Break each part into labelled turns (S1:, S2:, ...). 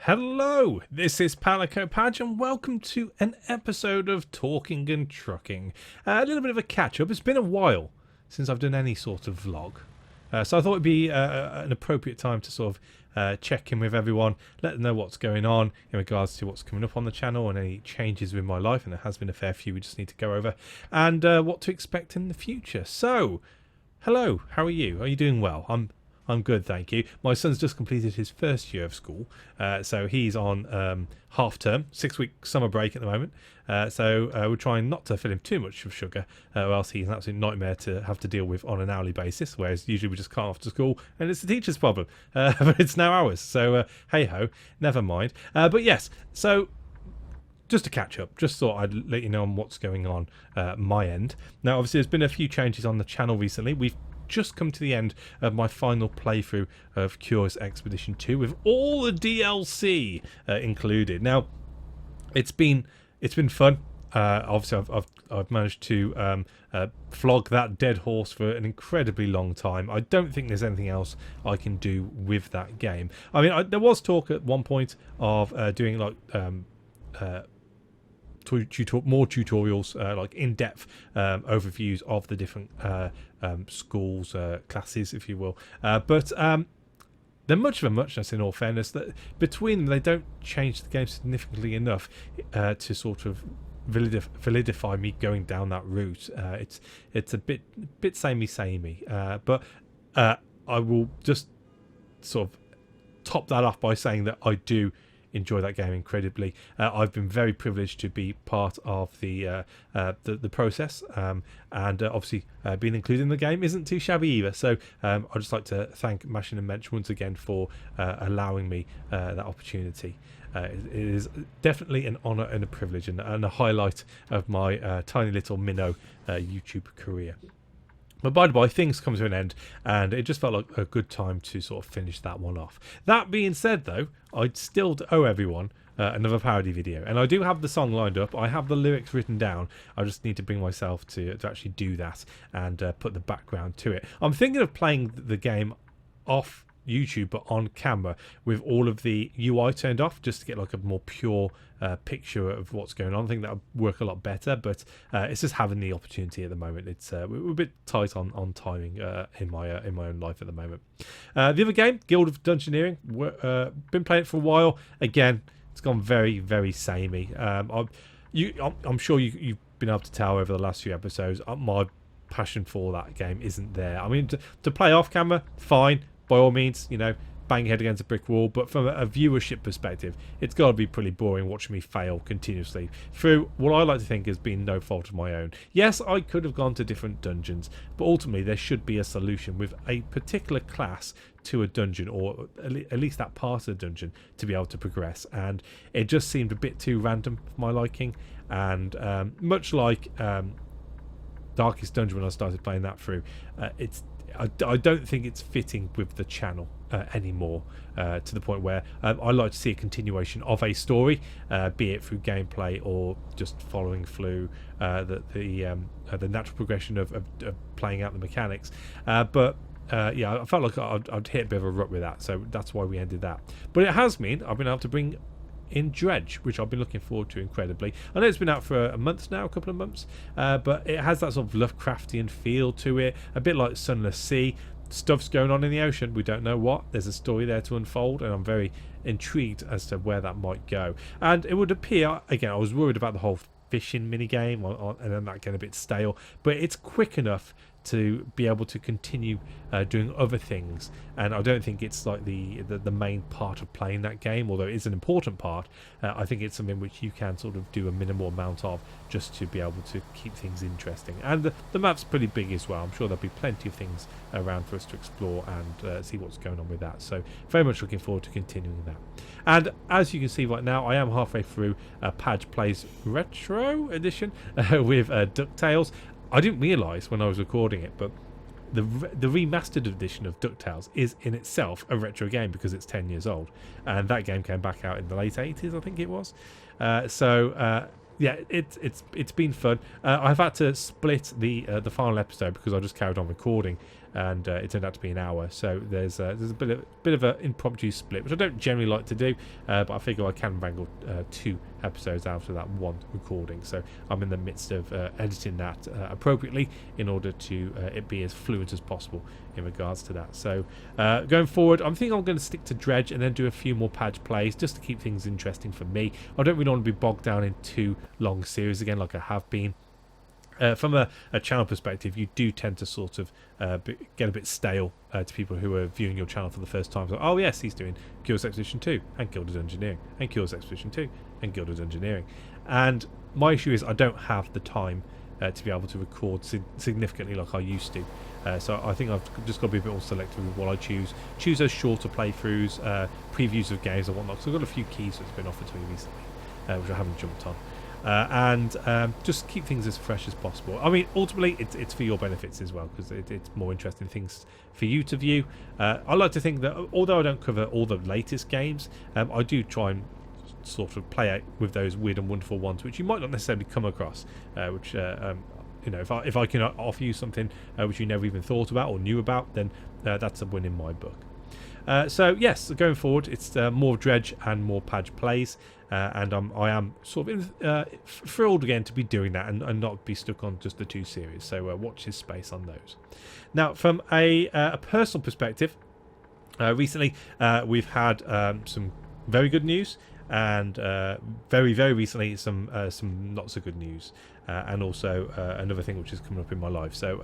S1: Hello, this is PalicoPadge and welcome to an episode of Talking and Trucking. A little bit of a catch-up. It's been a while since I've done any sort of vlog. So I thought it'd be an appropriate time to sort of check in with everyone, let them know what's going on in regards to what's coming up on the channel and any changes with my life, and there has been a fair few we just need to go over, and what to expect in the future. So, hello, how are you? Are you doing well? I'm good, thank you. My son's just completed his first year of school, so he's on half term, 6-week summer break at the moment. So we're trying not to fill him too much of sugar, or else he's an absolute nightmare to have to deal with on an hourly basis, whereas usually we just cart off to school and it's the teacher's problem. But it's now ours, so hey-ho, never mind. But yes, so just to catch up, just thought I'd let you know on what's going on my end. Now, obviously, there's been a few changes on the channel recently. We've just come to the end of my final playthrough of Curious Expedition 2 with all the DLC included. Now, it's been fun. Obviously, I've managed to flog that dead horse for an incredibly long time. I don't think there's anything else I can do with that game. I mean, there was talk at one point of doing like more tutorials, like in-depth overviews of the different schools, classes, if you will. But they're much of a muchness, in all fairness, that between them they don't change the game significantly enough to sort of validify me going down that route. It's a bit samey, but I will just sort of top that off by saying that I do enjoy that game incredibly. I've been very privileged to be part of the process, and obviously being included in the game isn't too shabby either. So I'd just like to thank Mashin and Mensch once again for allowing me that opportunity. It is definitely an honour and a privilege, and a highlight of my tiny little minnow YouTube career. But by the by, things come to an end, and it just felt like a good time to sort of finish that one off. That being said, though, I'd still owe everyone another parody video, and I do have the song lined up. I have the lyrics written down. I just need to bring myself to actually do that and put the background to it. I'm thinking of playing the game off YouTube but on camera with all of the UI turned off, just to get like a more pure picture of what's going on. I think that would work a lot better, but it's just having the opportunity at the moment. It's we're a bit tight on timing in my own life at the moment. The other game, Guild of Dungeoneering, been playing it for a while. Again, it's gone very, very samey. I'm sure you've been able to tell over the last few episodes, my passion for that game isn't there. I mean, to play off camera, fine, by all means, you know, bang your head against a brick wall, but from a viewership perspective, it's got to be pretty boring watching me fail continuously through what I like to think has been no fault of my own. Yes, I could have gone to different dungeons, but ultimately there should be a solution with a particular class to a dungeon, or at least that part of the dungeon, to be able to progress, and it just seemed a bit too random for my liking. And much like Darkest Dungeon when I started playing that through, I don't think it's fitting with the channel anymore, to the point where I like to see a continuation of a story, be it through gameplay or just following through the natural progression of playing out the mechanics. But yeah, I felt like I'd hit a bit of a rut with that, so that's why we ended that. But it has meant I've been able to bring in Dredge, which I've been looking forward to incredibly. I know it's been out for a month now, a couple of months, but it has that sort of Lovecraftian feel to it, a bit like Sunless Sea. Stuff's going on in the ocean, we don't know what. There's a story there to unfold, and I'm very intrigued as to where that might go. And it would appear, again, I was worried about the whole fishing minigame and then that getting a bit stale, but it's quick enough to be able to continue doing other things, and I don't think it's like the main part of playing that game, although it is an important part. I think it's something which you can sort of do a minimal amount of, just to be able to keep things interesting. And the map's pretty big as well. I'm sure there'll be plenty of things around for us to explore and see what's going on with that, so very much looking forward to continuing that. And as you can see right now, I am halfway through Padge Plays Retro Edition with DuckTales. I didn't realise when I was recording it, but the remastered edition of DuckTales is in itself a retro game because it's 10 years old, and that game came back out in the late 80s, I think it was. So yeah, it's been fun. I've had to split the final episode because I just carried on recording, and it turned out to be an hour. So there's a bit of an impromptu split, which I don't generally like to do, but I figure I can wrangle 2 episodes out of that one recording. So I'm in the midst of editing that appropriately in order to it be as fluent as possible in regards to that. So going forward, I'm thinking I'm going to stick to Dredge and then do a few more Padge plays just to keep things interesting for me. I don't really want to be bogged down in too long series again like I have been. From a channel perspective, you do tend to sort of get a bit stale to people who are viewing your channel for the first time. So, oh yes, he's doing Curious Expedition 2 and Gilded Engineering and Curious Expedition 2 and Gilded Engineering. And my issue is I don't have the time to be able to record significantly like I used to. So I think I've just got to be a bit more selective with what I choose. Choose those shorter playthroughs, previews of games and whatnot. So I've got a few keys that's been offered to me recently, which I haven't jumped on. And just keep things as fresh as possible. I mean, ultimately, it's for your benefits as well, because it's more interesting things for you to view. I like to think that although I don't cover all the latest games, I do try and sort of play out with those weird and wonderful ones, which you might not necessarily come across. Which you know, if I can offer you something which you never even thought about or knew about, then that's a win in my book. So yes, going forward, it's more Dredge and more Padge plays, and I am sort of thrilled again to be doing that and not be stuck on just the 2 series. So watch his space on those. Now, from a personal perspective, recently we've had some very good news, and very recently some not so good news, and also another thing which is coming up in my life. So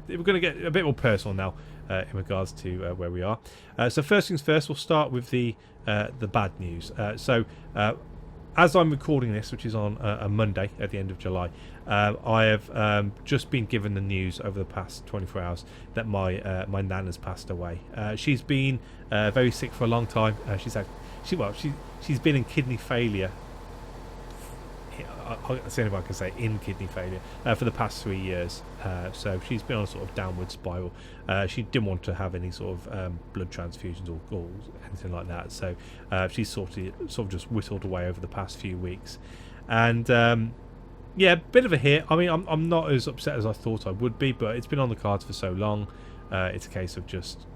S1: we're going to get a bit more personal now in regards to where we are. So first things first, we'll start with the bad news. As I'm recording this, which is on a Monday at the end of July, I have just been given the news over the past 24 hours that my nan has passed away. She's been very sick for a long time. She's been in kidney failure. That's the only way I can say, in kidney failure for the past 3 years. So she's been on a sort of downward spiral. She didn't want to have any sort of blood transfusions or anything like that. So she's sort of just whittled away over the past few weeks. And yeah, bit of a hit. I mean, I'm not as upset as I thought I would be, but it's been on the cards for so long. It's a case of just,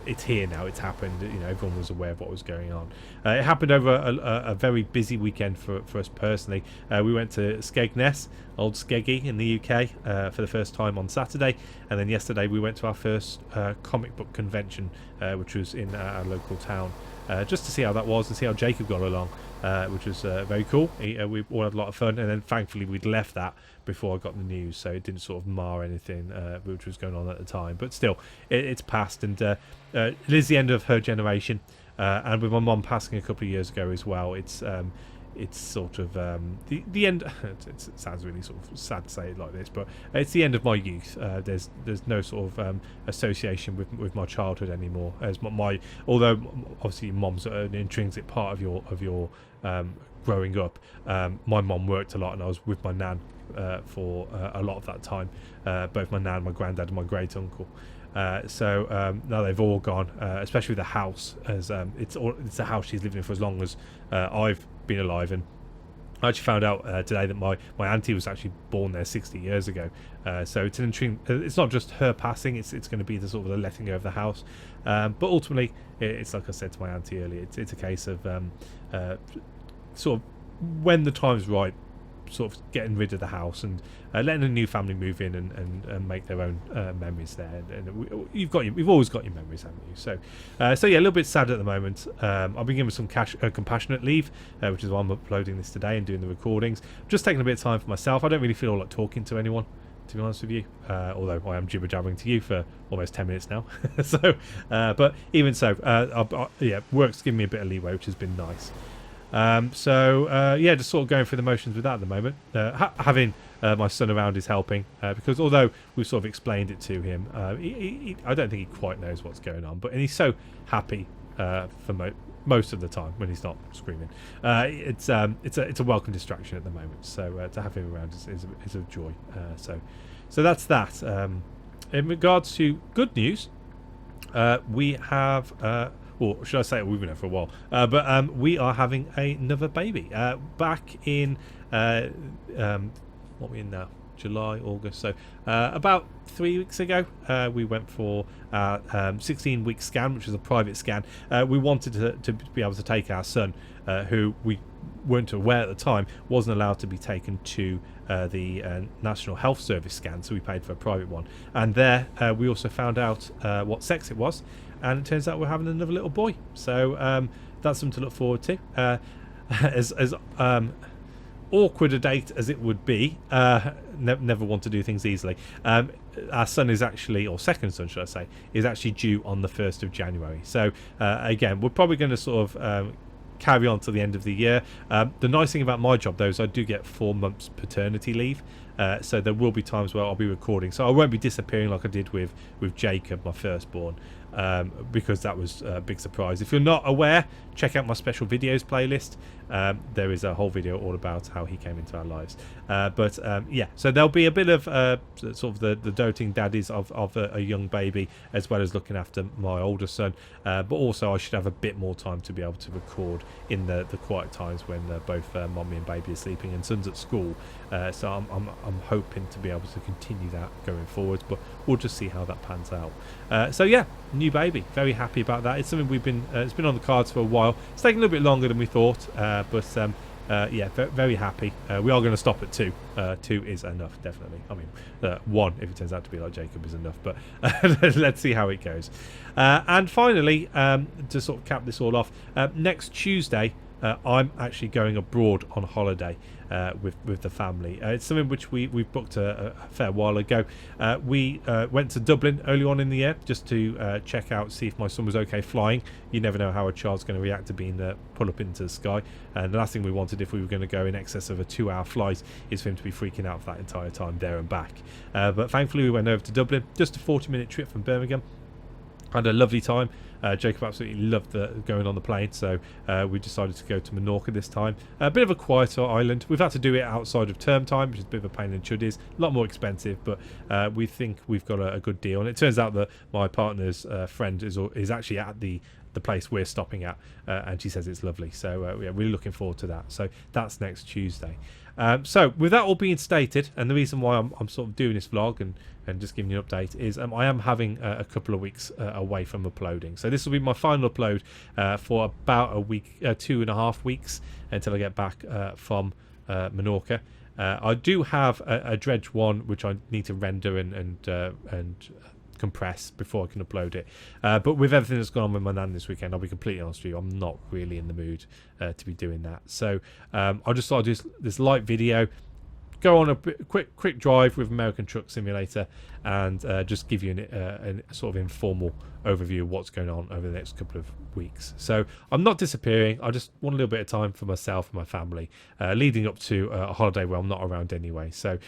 S1: it's here now, it's happened. You know, everyone was aware of what was going on. It happened over a very busy weekend for us personally. We went to Skegness, Old Skeggy in the UK, for the first time on Saturday, and then yesterday we went to our first comic book convention, which was in our local town, just to see how that was and see how Jacob got along, which was very cool. We all had a lot of fun, and then thankfully we'd left that before I got the news, so it didn't sort of mar anything which was going on at the time. But still, it's passed, and it is the end of her generation, and with my mum passing a couple of years ago as well, it's sort of the end. It sounds really sort of sad to say it like this, but it's the end of my youth. There's no sort of association with my childhood anymore. As although obviously mom's an intrinsic part of your growing up. My mom worked a lot, and I was with my nan for a lot of that time. Both my nan, my granddad, and my great uncle. So now they've all gone, especially the house, as it's the house she's lived in for as long as I've been alive. And I actually found out today that my auntie was actually born there 60 years ago. So it's it's not just her passing, it's going to be the sort of the letting go of the house. But ultimately, it's like I said to my auntie earlier, it's a case of sort of when the time's right, sort of getting rid of the house and letting a new family move in and make their own memories there. And you've always got your memories, haven't you? So yeah, a little bit sad at the moment. I've been given some compassionate leave, which is why I'm uploading this today and doing the recordings. Just taking a bit of time for myself. I don't really feel like talking to anyone, to be honest with you, although I am jibber jabbering to you for almost 10 minutes now. So but even so, yeah, work's given me a bit of leeway, which has been nice. Yeah, just sort of going through the motions with that at the moment. Having my son around is helping, because although we've sort of explained it to him, I don't think he quite knows what's going on, and he's so happy for most of the time when he's not screaming. It's a welcome distraction at the moment, so to have him around is a joy. So that's that. In regards to good news, we have or should I say we've been there for a while, but we are having another baby. Back in What are we in now? July, August. So about 3 weeks ago, we went for our 16-week scan, which was a private scan. We wanted to be able to take our son, who we weren't aware at the time wasn't allowed to be taken to the National Health Service scan, so we paid for a private one. And there we also found out what sex it was, and it turns out we're having another little boy. So that's something to look forward to. As awkward a date as it would be, never want to do things easily. Our son is actually, or second son should I say, is actually due on the 1st of January. So again, we're probably going to sort of carry on to the end of the year. The nice thing about my job though is I do get 4 months paternity leave, so there will be times where I'll be recording, so I won't be disappearing like I did with Jacob, my firstborn, because that was a big surprise. If you're not aware, check out my special videos playlist. There is a whole video all about how he came into our lives. Yeah, so there'll be a bit of sort of the doting daddies of a young baby, as well as looking after my older son, but also I should have a bit more time to be able to record in the quiet times when both mommy and baby are sleeping and son's at school. So I'm hoping to be able to continue that going forward, but we'll just see how that pans out. So yeah, new baby, very happy about that. It's something we've been it's been on the cards for a while. It's taken a little bit longer than we thought, but yeah, very happy. We are going to stop at 2. 2 is enough, definitely. I mean, 1 if it turns out to be like Jacob is enough, but let's see how it goes. And finally, to sort of cap this all off, next Tuesday I'm actually going abroad on holiday with the family. It's something which we booked a fair while ago. We went to Dublin early on in the year just to check out, see if my son was okay flying. You never know how a child's going to react to being pulled up into the sky, and the last thing we wanted if we were going to go in excess of a 2-hour flight is for him to be freaking out for that entire time there and back. But thankfully we went over to Dublin, just a 40-minute trip from Birmingham. Had a lovely time. Jacob absolutely loved going on the plane, so we decided to go to Menorca this time. A bit of a quieter island. We've had to do it outside of term time, which is a bit of a pain in the chuddies. A lot more expensive, but we think we've got a good deal. And it turns out that my partner's friend is actually at the place we're stopping at, and she says it's lovely. So yeah, really looking forward to that. So that's next Tuesday. So with that all being stated, and the reason why I'm sort of doing this vlog and just giving you an update is I am having a couple of weeks away from uploading. So this will be my final upload for about a week, 2.5 weeks until I get back from Menorca. I do have a dredge one which I need to render and compress before I can upload it, but with everything that's gone on with my nan this weekend, I'll be completely honest with you, I'm not really in the mood to be doing that. So I just thought I'd do this light video, go on a quick drive with American Truck Simulator, and just give you an sort of informal overview of what's going on over the next couple of weeks. So I'm not disappearing, I just want a little bit of time for myself and my family, leading up to a holiday where I'm not around anyway. So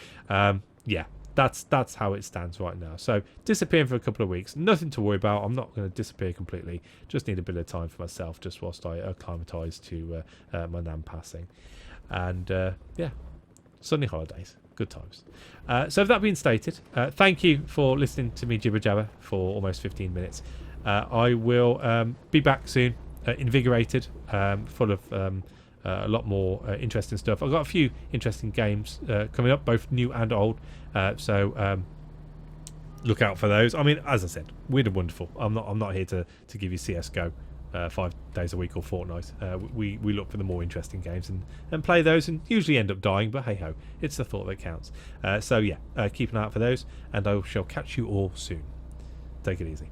S1: yeah, that's how it stands right now. So disappearing for a couple of weeks, nothing to worry about. I'm not going to disappear completely, just need a bit of time for myself just whilst I acclimatise to my nan passing. And yeah, sunny holidays, good times. So with that being stated, thank you for listening to me jibber jabber for almost 15 minutes. I will be back soon, invigorated, full of a lot more interesting stuff. I've got a few interesting games coming up, both new and old, so look out for those. I mean, as I said, weird and wonderful. I'm not here to give you CSGO 5 days a week or fortnight. We look for the more interesting games and play those, and usually end up dying, but hey ho, it's the thought that counts. So yeah, keep an eye out for those, and I shall catch you all soon. Take it easy.